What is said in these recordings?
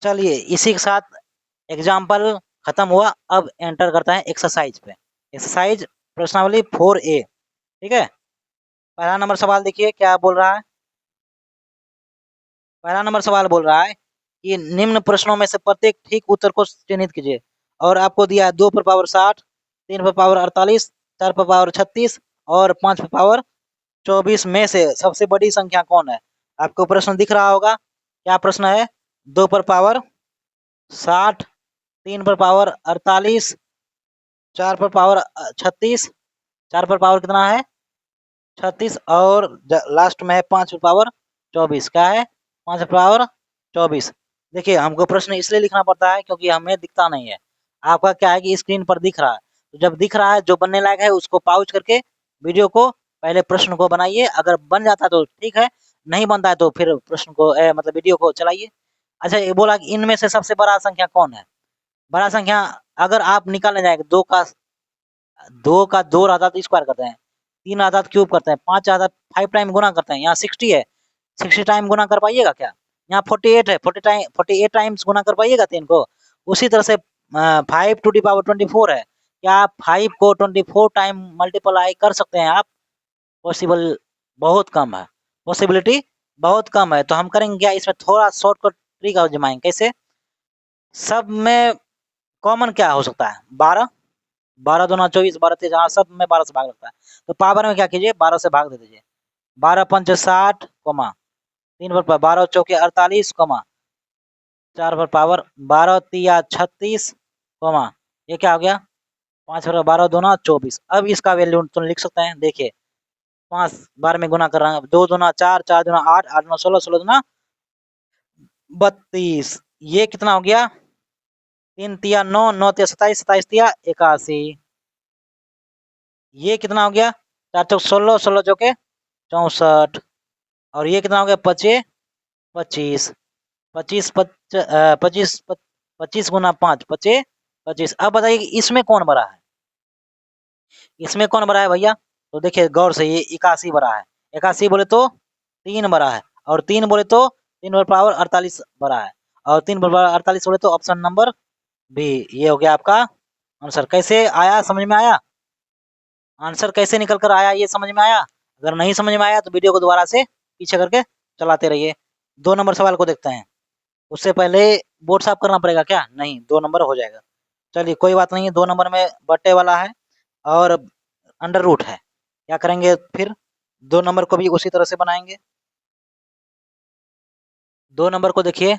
चलिए इसी के साथ एग्जाम्पल खत्म हुआ। अब एंटर करता है एक्सरसाइज पे। एक्सरसाइज प्रश्नावली 4A। ठीक है, पहला नंबर सवाल देखिए क्या बोल रहा है। पहला नंबर सवाल बोल रहा है कि निम्न प्रश्नों में से प्रत्येक ठीक उत्तर को चिन्हित कीजिए। और आपको दिया है 2 पर पावर 60, 3 पर पावर 48, 4 पर पावर 36 और 5 पर पावर 24 में से सबसे बड़ी संख्या कौन है। आपको प्रश्न दिख रहा होगा। क्या प्रश्न है? 2 पर पावर 60, 3 पर पावर 48, 4 पर पावर 36, 4 पर पावर कितना है 36 और लास्ट में है 5 पर पावर 24। क्या है? 5 पर पावर 24। देखिए हमको प्रश्न इसलिए लिखना पड़ता है क्योंकि हमें दिखता नहीं है। आपका क्या है कि स्क्रीन पर दिख रहा है, तो जब दिख रहा है जो बनने लायक है उसको पॉज करके वीडियो को पहले प्रश्न को बनाइए। अगर बन जाता है तो ठीक है, नहीं बनता है तो फिर प्रश्न को मतलब वीडियो को चलाइए। अच्छा, ये बोला कि इनमें से सबसे बड़ा संख्या कौन है। बड़ा संख्या अगर आप निकालने जाएंगे, दो का दो रहता तो स्क्वायर करते हैं, 3 आता तो क्यूब करते हैं, 5 आता 5 टाइम गुना करते हैं। यहाँ 60 है, 60 टाइम गुना कर पाइएगा क्या? यहाँ 48 है, 48 टाइम्स गुना कर पाइएगा 3 को। उसी तरह से 5 टू दी पावर 24 है, क्या आप 5 को 24 टाइम मल्टीप्लाई कर सकते हैं आप? पॉसिबल बहुत कम है, पॉसिबिलिटी बहुत कम है। तो हम करेंगे क्या, इसमें थोड़ा शॉर्टकट ट्रिक आजमाएंगे। कैसे? सब में कॉमन क्या हो सकता है? 12, 12 दूना 24, 12 तेज, हाँ सब में 12 से भाग लगता है। तो पावर में क्या कीजिए, 12 से भाग दे दीजिए। 12 पंच 60, 3 पर 12 चौके 48, 4 पर पावर 12 तिया 36, ये क्या हो गया? 5 पर 12 दूना 24। अब इसका वैल्यू तो लिख सकते हैं। देखिए 5 बार में गुना कर रहा है, 2 दूना 4, 4 दूना 8, 8 दूना 16, 16 दूना 32। ये कितना हो गया? 3 तिया 9, 9 तिया 27, 27 तिया 81। ये कितना हो गया? 4 चौक 16, 16 चौके 64। और ये कितना हो गया? 25, 25, 25 25 25 गुना 5, 25, 25। अब बताइए कि इसमें कौन बड़ा है? इसमें कौन बड़ा है भैया? तो देखिए गौर से, ये 81 बड़ा है। 81 बोले तो 3 बड़ा है, और 3 बोले तो 3 पर पावर 48 बड़ा है, और 3 पर पावर 48 बोले तो ऑप्शन नंबर बी। ये हो गया आपका आंसर। कैसे आया, समझ में आया? आंसर कैसे निकल कर आया ये समझ में आया? अगर नहीं समझ में आया तो वीडियो को दोबारा से पीछे करके चलाते रहिए। 2 नंबर सवाल को देखते हैं। उससे पहले बोर्ड साफ करना पड़ेगा क्या? नहीं, 2 नंबर हो जाएगा। चलिए कोई बात नहीं है, 2 नंबर में बट्टे वाला है और अंडर रूट है। क्या करेंगे फिर? 2 नंबर को भी उसी तरह से बनाएंगे। 2 नंबर को देखिए,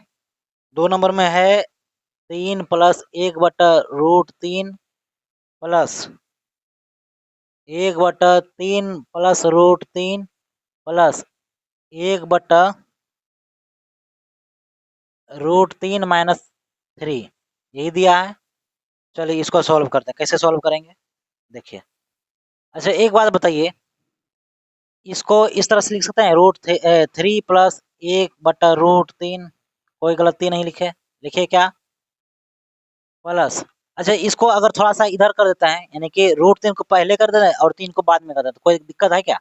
2 नंबर में है 3 प्लस 1 बटा रूट 3 प्लस 1 बटा 3 प्लस रूट 3 प्लस 1 बटा रूट 3 माइनस 3, यही दिया है। चलिए इसको सॉल्व करते हैं। कैसे सॉल्व करेंगे देखिए। अच्छा एक बात बताइए, इसको इस तरह से लिख सकते हैं, रूट 3 प्लस 1 बटा रूट 3, कोई गलती नहीं लिखे, लिखे क्या? प्लस। अच्छा इसको अगर थोड़ा सा इधर कर देते हैं, यानी कि रूट 3 को पहले कर देते हैं और 3 को बाद में कर देते हैं, कोई दिक्कत है क्या?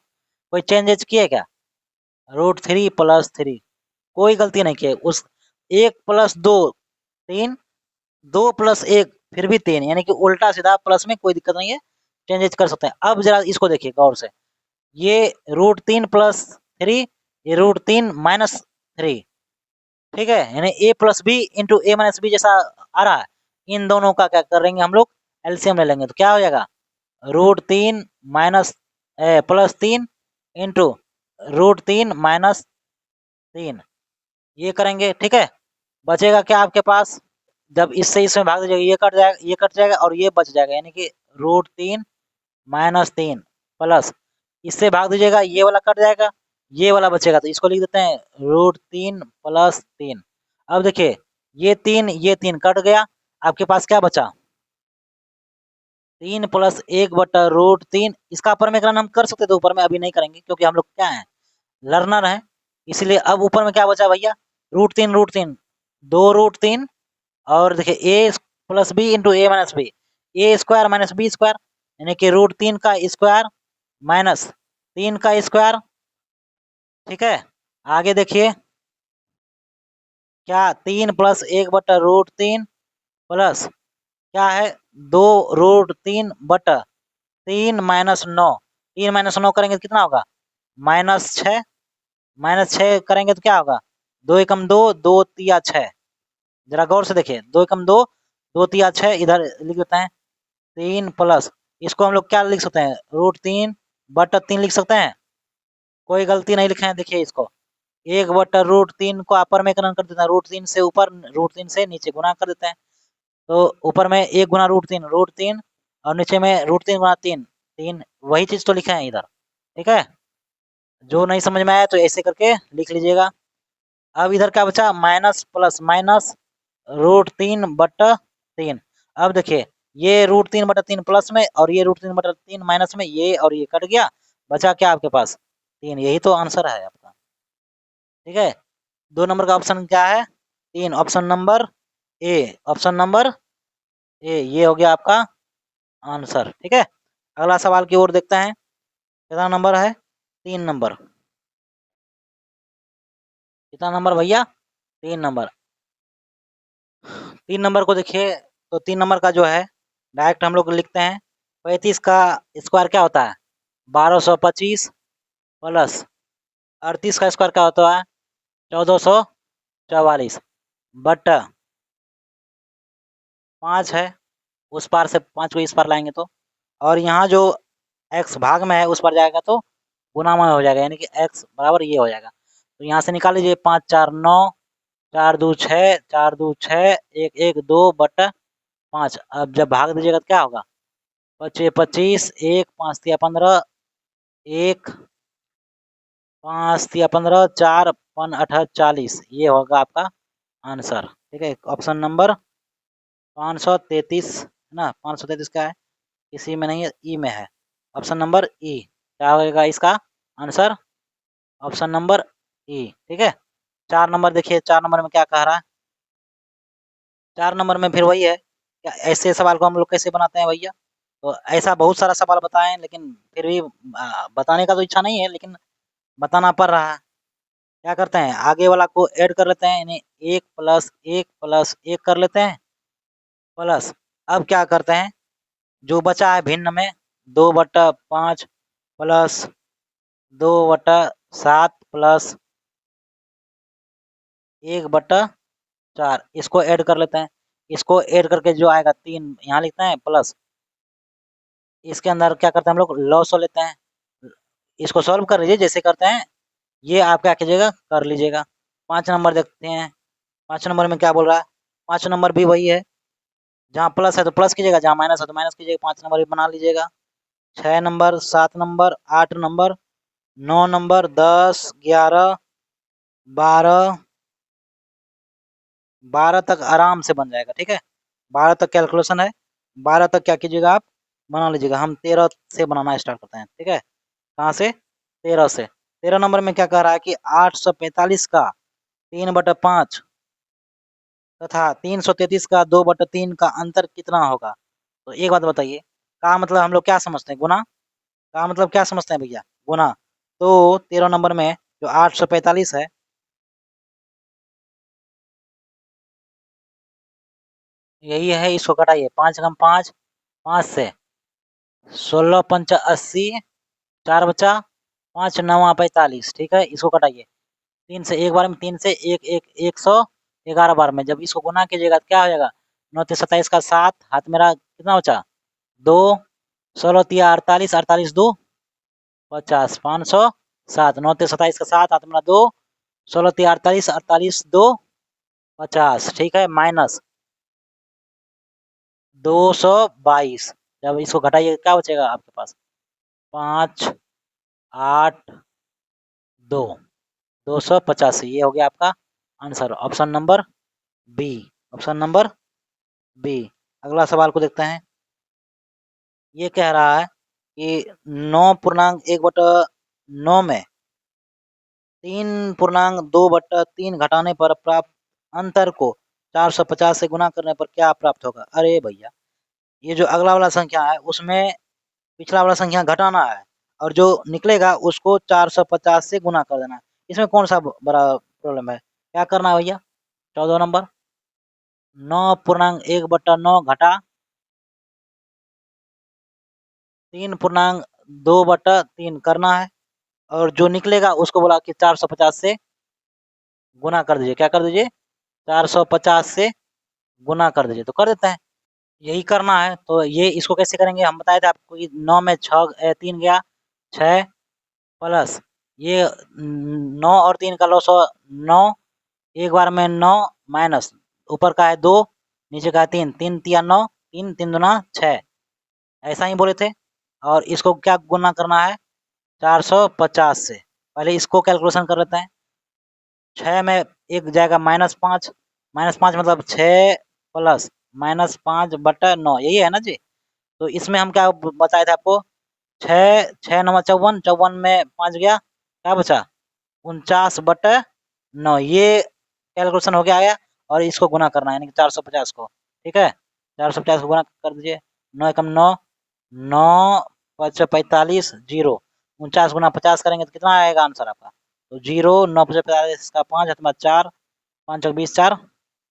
कोई चेंजेज किए क्या? रूट 3 प्लस 3, कोई गलती नहीं किए। उस 1 प्लस 2 3, 2 प्लस 1 फिर भी 3, यानी कि उल्टा सीधा प्लस में कोई दिक्कत नहीं है, चेंजेज कर सकते हैं। अब जरा इसको देखिए गौर से, ये रूट 3 प्लस 3, ये रूट 3 माइनस 3, ठीक है, यानी ए प्लस बी इंटू ए माइनस बी जैसा आ रहा है। इन दोनों का क्या करेंगे हम लोग? एलसीएम ले लेंगे। तो क्या हो जाएगा? Root 3 minus plus 3 into root 3 minus 3, ये करेंगे। ठीक है, बचेगा क्या आपके पास? जब इससे इसमें भाग दीजिएगा, ये कट जाएगा, ये कट जाएगा और ये बच जाएगा, यानी कि रूट 3 माइनस 3 प्लस, इससे भाग दीजिएगा, ये वाला कट जाएगा, ये वाला बचेगा, तो इसको लिख देते हैं रूट 3 प्लस 3। अब देखिए ये 3 कट गया, आपके पास क्या बचा? 3 प्लस 1 बटा रूट 3। इसका ऊपर में करना हम कर सकते थे, ऊपर में अभी नहीं करेंगे क्योंकि हम लोग क्या है, लर्नर है, इसलिए। अब ऊपर में क्या बचा भैया? रूट 3, 2 रूट 3, और देखिए ए प्लस बी इंटू ए माइनस बी, ए स्क्वायर माइनस बी स्क्वायर, यानी कि रूट 3 का स्क्वायर माइनस 3 का स्क्वायर। ठीक है, आगे देखिए, क्या 3 प्लस 1/√3 प्लस क्या है 2√3/3 -9। 3 - 9 करेंगे तो कितना होगा? -6। -6 करेंगे तो क्या होगा? 2 एकम 2, 2 तिया 6। जरा गौर से देखिए, 2 एकम 2, 2 तिया 6 इधर लिख देते हैं। 3 प्लस इसको हम लोग क्या लिख सकते हैं? √3/3 लिख सकते हैं। कोई गलती नहीं लिखे हैं, देखिए इसको 1/√3 को अपर में करण कर देते हैं, √3 से ऊपर, √3 से नीचे गुना कर देते हैं। तो ऊपर में 1 गुना √3 और नीचे में √3 गुना 3 वही चीज तो लिखे हैं इधर। ठीक है, जो नहीं समझ में आया तो ऐसे करके लिख लीजिएगा। अब इधर क्या बचा? Minus plus minus √3/3। अब देखिए, ये √3/3 प्लस में और ये √3/3 माइनस में, ये और ये कट गया, बचा क्या आपके पास? 3। यही तो आंसर है आपका। ठीक है, 2 नंबर का ऑप्शन क्या है? 3, option number A. Option number A, ये हो गया आपका आंसर। ठीक है, अगला सवाल की ओर देखते हैं। कितना नंबर है? 3 नंबर। कितना नंबर भैया? 3 नंबर। 3 नंबर को देखिए, तो 3 नंबर का जो है डायरेक्ट हम लोग लिखते हैं। 35 का स्क्वायर क्या होता है? 1225 प्लस 38 का स्क्वायर क्या होता है? 1444 बटा 5 है। उस पार से 5 को इस पार लाएंगे तो, और यहाँ जो x भाग में है उस पर जाएगा तो गुना में हो जाएगा, यानी कि x बराबर ये हो जाएगा। तो यहाँ से निकाल लीजिए, 5 4 9, 4 2 6, 4 2 6, 1 1 2 बटा 5। अब जब भाग दीजिएगा तो क्या होगा? 25 25, 1 5 तिया 15, 1 5 तिया 15, 4 5 18 40। ये होगा आपका आंसर। ठीक है, ऑप्शन नंबर 533 है ना? 533 क्या है? किसी में नहीं है, ई में है। ऑप्शन नंबर ई क्या होगा इसका आंसर? ऑप्शन नंबर ई। ठीक है, 4 नंबर देखिए, 4 नंबर में क्या कह रहा है? 4 नंबर में फिर वही है, क्या ऐसे सवाल को हम लोग कैसे बनाते हैं भैया? तो ऐसा बहुत सारा सवाल बताएं, लेकिन फिर भी बताने का तो इच्छा नहीं है, लेकिन बताना पड़ रहा है। क्या करते हैं, आगे वाला को ऐड कर लेते हैं, यानी 1 प्लस 1 प्लस 1 कर लेते हैं प्लस। अब क्या करते हैं, जो बचा है भिन्न में 2/5 प्लस 2/7 प्लस 1/4, इसको ऐड कर लेते हैं। इसको ऐड करके जो आएगा 3 यहाँ लिखते हैं प्लस, इसके अंदर क्या करते हैं हम लोग? लॉस लेते हैं। इसको सॉल्व कर लीजिए जैसे करते हैं, ये आप क्या कीजिएगा, कर लीजिएगा। 5 नंबर देखते हैं, 5 नंबर में क्या बोल रहा है? 5 नंबर भी वही है, जहाँ प्लस है तो प्लस कीजिएगा, जहाँ माइनस है तो माइनस कीजिएगा। 5 नंबर भी बना लीजिएगा। 6 नंबर, 7 नंबर, 8 नंबर, 9 नंबर, 10 11 12, 12 तक आराम से बन जाएगा। ठीक है, 12 तक कैलकुलेशन है। 12 तक क्या कीजिएगा आप? बना लीजिएगा। हम 13 से बनाना स्टार्ट करते हैं। ठीक है, कहाँ से? 13 से। 13 नंबर में क्या कह रहा है कि 845 का 3/5 तथा 333 का 2/3 का अंतर कितना होगा? तो एक बात बताइए, का मतलब हम लोग क्या समझते हैं? गुना। का मतलब क्या समझते हैं भैया? गुना। तो 13 नंबर में जो 845 है, यही है, इसको घटाइए। 5 कम 5, 5 से 16 पंचा 80, 4 बचा, 5 9 45। ठीक है, इसको घटाइए। 3 से एक बार में, 3 से 1 1 111 बार में जब इसको गुना कीजिएगा तो क्या हो जाएगा? 9 27 का 7, हाथ मेरा कितना बचा? 2, 16 तिया 48, 48 2 50, 507। 9 27 का 7, हाथ मेरा 2, 16 तिया 48, 48 2 50। ठीक है, माइनस 222। जब इसको घटाइए क्या बचेगा आपके पास? 5 8 2, 285। ये हो गया आपका answer, option number B. Option number B. अगला सवाल को देखते हैं। ये कह रहा है कि 9.1/9 में 3.2/3 घटाने पर प्राप्त अंतर को 450 से गुना करने पर क्या प्राप्त होगा? अरे भैया, ये जो अगला वाला संख्या है उसमें पिछला वाला संख्या घटाना है, और जो निकलेगा उसको 450 से गुना कर देना है। इसमें कौन सा बड़ा प्रॉब्लम है? क्या करना है भैया? 14 नंबर 9.1/9 घटा 3.2/3 करना है, और जो निकलेगा उसको बोला कि 450 से गुना कर दीजिए। क्या कर दीजिए? 450 से गुना कर दीजिए। तो कर देते हैं, यही करना है। तो ये इसको कैसे करेंगे, हम बताए थे आपको कि 9 में 3 गया 6 प्लस ये 9 और 3 का लॉस 9, एक बार में 9 माइनस ऊपर का है 2, नीचे का है 3, 3 तिया 9, 3 3 दूना 6, ऐसा ही बोले थे। और इसको क्या गुना करना है? 450 से। पहले इसको कैलकुलेशन कर लेते हैं। 6 में एक जाएगा -5, -5 मतलब 6 प्लस -5/9, यही है ना जी। तो इसमें हम क्या बताए थे आपको, 6 6 9 54, 54 में 5 गया, क्या बचा? 49/9। ये कैलकुलेशन हो गया। और इसको गुना करना है, यानी कि 450 को। ठीक है, 450 को गुना कर दीजिए। 9 एकम 9, 9 5 45, 0, 49 गुना 50 करेंगे तो कितना आएगा आंसर आपका? तो 0, 9 5 45 का 5 है, 4, 5 चौक 20, 4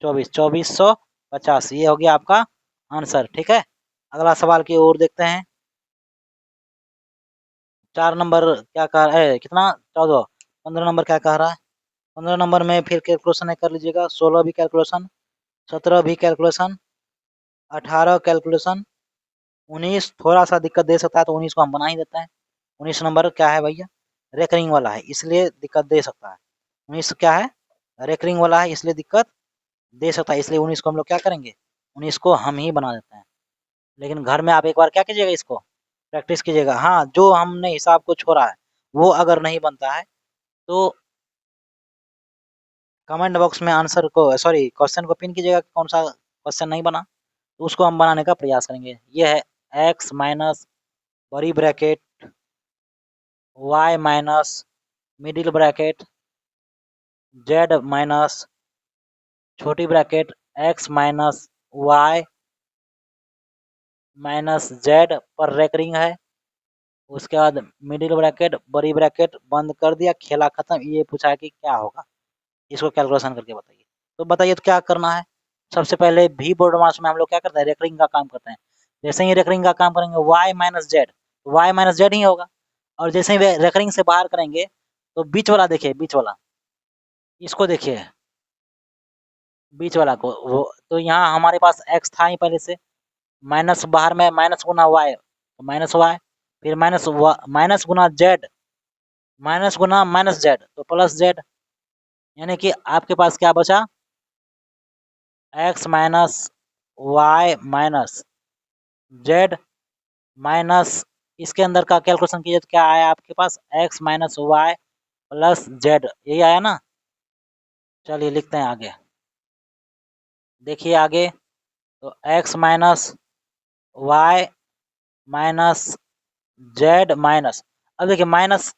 24, 2450। ये हो गया आपका आंसर। ठीक है, अगला सवाल की ओर देखते हैं। 4 नंबर क्या कह रहा है, कितना? 14। 15 नंबर क्या कह रहा है? 15 नंबर में फिर कैलकुलेशन है, कर लीजिएगा। 16 भी कैलकुलेशन, 17 भी कैलकुलेशन, 18 कैलकुलेशन, 19 थोड़ा सा दिक्कत दे सकता है, तो 19 को हम बना ही देते हैं। 19 नंबर क्या है भैया? रेकरिंग वाला है, इसलिए दिक्कत दे सकता है। 19 क्या है? रेकरिंग वाला है, इसलिए दिक्कत दे सकता है। इसलिए 19 को हम लोग क्या करेंगे? 19 को हम ही बना देते हैं। लेकिन घर में आप एक बार क्या कीजिएगा, इसको प्रैक्टिस कीजिएगा। हाँ, जो हमने हिसाब को छोड़ा है वो अगर नहीं बनता है तो कमेंट बॉक्स में आंसर को, सॉरी, क्वेश्चन को पिन कीजिएगा कि कौन सा क्वेश्चन नहीं बना, तो उसको हम बनाने का प्रयास करेंगे। ये है x माइनस बड़ी bracket y minus middle bracket z minus छोटी bracket x minus y minus z पर रेकरिंग है। उसके बाद मिडिल ब्रैकेट बड़ी ब्रैकेट बंद कर दिया, खेला खत्म। ये पूछा है कि क्या होगा, इसको कैलकुलेशन करके बताइए। तो बताइए, तो क्या करना है? सबसे पहले भी बोर्ड मास में हम लोग क्या करते हैं, रेकरिंग का काम करते हैं। जैसे ही रेकरिंग का काम करेंगे y minus Z, Y minus Z ही होगा। और जैसे ही रेकरिंग से बाहर करेंगे तो बीच वाला देखिए, बीच वाला इसको देखिए, बीच वाला को वो, तो यहाँ हमारे पास x था ही पहले से, माइनस बाहर में माइनस गुना y, तो माइनस y, फिर माइनस गुना z, माइनस गुना माइनस z, तो प्लस z। यानी कि आपके पास क्या बचा? x minus y minus z minus, इसके अंदर का कैलकुलेशन कीजिए तो क्या आया आपके पास? x minus y plus z, यही आया ना। चलिए लिखते हैं आगे। देखिए आगे, तो x minus y minus z minus, अब देखिए माइनस,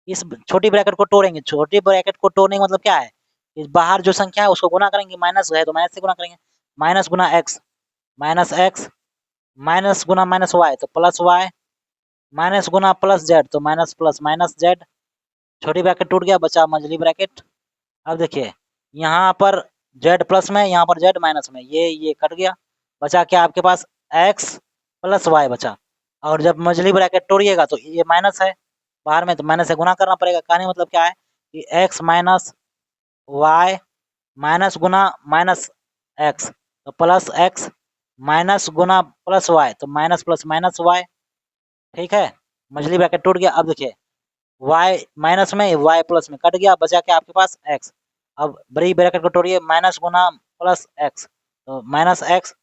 इस छोटी ब्रैकेट को तोड़ेंगे। छोटी ब्रैकेट को तोड़ने का मतलब क्या है? इस बाहर जो संख्या है उसको गुना करेंगे, माइनस है तो माइनस से गुना करेंगे। माइनस गुना एक्स, माइनस एक्स, माइनस गुना माइनस वाई तो प्लस वाई, माइनस गुना प्लस जेड तो माइनस प्लस माइनस जेड। छोटी ब्रैकेट टूट गया, बचा मझली ब्रैकेट। अब देखिए यहाँ पर जेड प्लस में, यहाँ पर जेड माइनस में, ये कट गया। बचा क्या आपके पास? एक्स प्लस वाई बचा। और जब मझली ब्रैकेट तोड़िएगा तो ये माइनस है बाहर में, तो माइनस से गुना करना पड़ेगा। कहने मतलब क्या है कि एक्स माइनस वाई माइनस गुना माइनस एक्स तो प्लस एक्स, माइनस गुना प्लस वाई तो माइनस प्लस माइनस वाई। ठीक है, मछली ब्रैकेट टूट गया। अब देखिए y माइनस में y प्लस में कट गया, बचा क्या आपके पास? x। अब बड़ी ब्रैकेट को तोड़िए, माइनस गुना प्लस x तो माइनस x,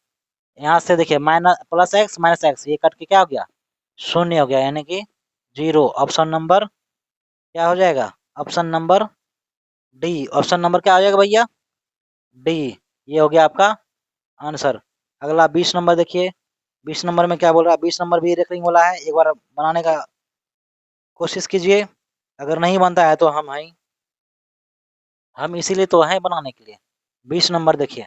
यहाँ से देखिए minus plus x minus x, ये कट के क्या हो गया? शून्य हो गया, यानी कि 0। ऑप्शन नंबर क्या हो जाएगा? Option number D. Option number क्या हो जाएगा भैया? डी। ये हो गया आपका आंसर। अगला 20 नंबर देखिए। 20 नंबर में क्या बोल रहा है? 20 नंबर भी रेकरिंग वाला है, एक बार बनाने का कोशिश कीजिए। अगर नहीं बनता है तो हम इसीलिए तो हैं बनाने के लिए। 20 नंबर देखिए।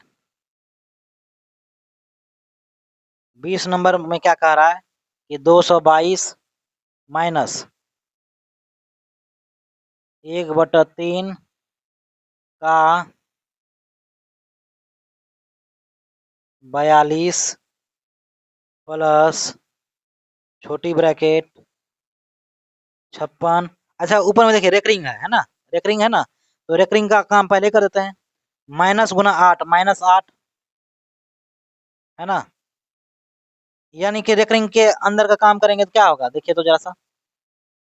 20 नंबर में क्या कह रहा है कि 222 माइनस 1/3 का 42 प्लस छोटी ब्रैकेट 56। अच्छा ऊपर में देखिए रेकरिंग है ना, रेकरिंग है ना, तो रेकरिंग का काम पहले कर देते हैं। माइनस गुना 8 -8 है ना, यानी कि रेकरिंग के अंदर का काम करेंगे तो क्या होगा देखिए तो जरा सा,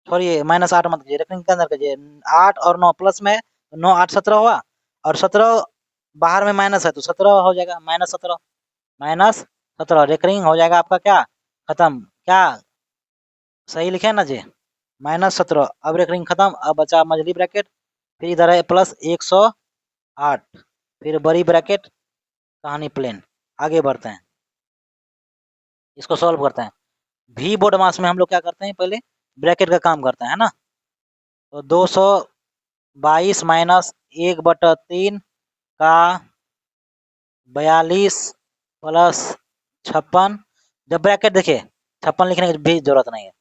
छोड़िए -8 मत कीजिए, रेकरिंग के अंदर कीजिए। 8 और 9 प्लस में, 9 8 17 हुआ, और 17 बाहर में माइनस है तो 17 हो जाएगा, -17 -17 रेकरिंग हो जाएगा आपका क्या, खत्म क्या, सही लिखे ना जी, -17। अब रेकरिंग खत्म, अब बचा मझली ब्रैकेट, फिर इधर है प्लस 108, फिर बड़ी ब्रैकेट, कहानी प्लेन। आगे बढ़ते हैं, इसको सॉल्व करते हैं। भी बोर्ड मास में हम लोग क्या करते हैं, पहले ब्रैकेट का काम करते हैं, है ना। तो 222 माइनस 1/3 का 42 प्लस 56। जब ब्रैकेट देखिए 56 लिखने की भी जरूरत नहीं है,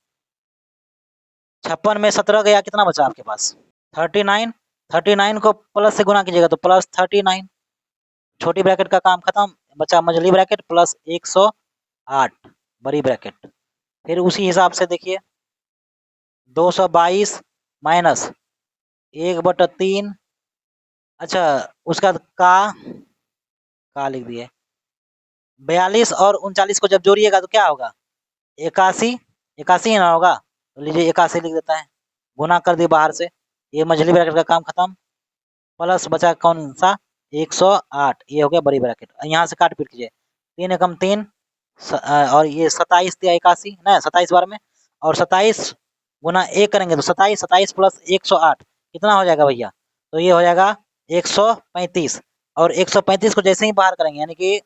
56 में 17 गया, कितना बचा आपके पास 39। 39 को प्लस से गुना कीजिएगा तो प्लस 39, छोटी ब्रैकेट का काम खत्म, बचा मझली ब्रैकेट प्लस 108 बड़ी ब्रैकेट। फिर उसी हिसाब से देखिए 222 माइनस 1/3, अच्छा उसका का लिख दिए, 42 और 39 को जब जोड़िएगा तो क्या होगा 81, 81 ना होगा, तो लीजिए 81 लिख देता है, गुना कर दिए बाहर से, ये मझली ब्रैकेट का काम खत्म, प्लस बचा कौन सा 108, ये हो गया बड़ी ब्रैकेट। यहाँ से काट पीट कीजिए, 3 एकम 3 और ये 27 दिया 81 ना, 27 बार में, और 27 गुना 1 करेंगे तो 27, 27 प्लस 108 कितना हो जाएगा भैया, तो ये हो जाएगा 135, और 135 को जैसे ही बाहर करेंगे यानी कि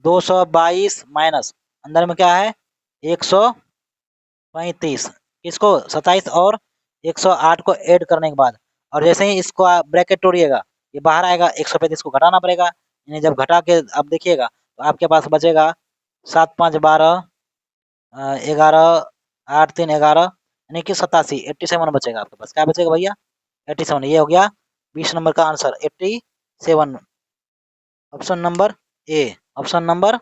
222 माइनस अंदर में क्या है 135, किसको 27 और 108 को ऐड करने के बाद, और जैसे ही इसको आप ब्रैकेट तोड़िएगा ये बाहर आएगा, 135 को घटाना पड़ेगा, यानी जब घटा के आप देखिएगा तो आपके पास बचेगा 7 5 12 11 8 3 11, यानी कि 87 87 बचेगा आपके पास, क्या बचेगा भैया 87। ये हो गया 20 नंबर का answer 87, option number A, option number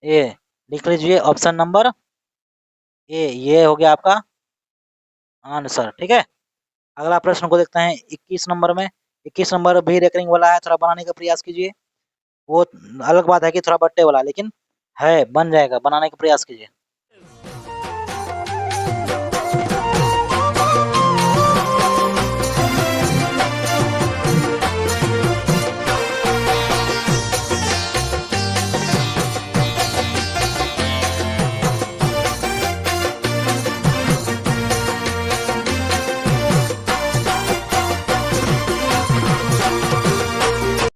A लिख लीजिए, ऑप्शन नंबर ए, ये हो गया आपका आंसर। ठीक है, अगला प्रश्न को देखते हैं 21 नंबर में। 21 नंबर भी रेकरिंग वाला है, थोड़ा बनाने का प्रयास कीजिए, वो अलग बात है कि थोड़ा बट्टे वाला, लेकिन है बन जाएगा, बनाने का प्रयास कीजिए।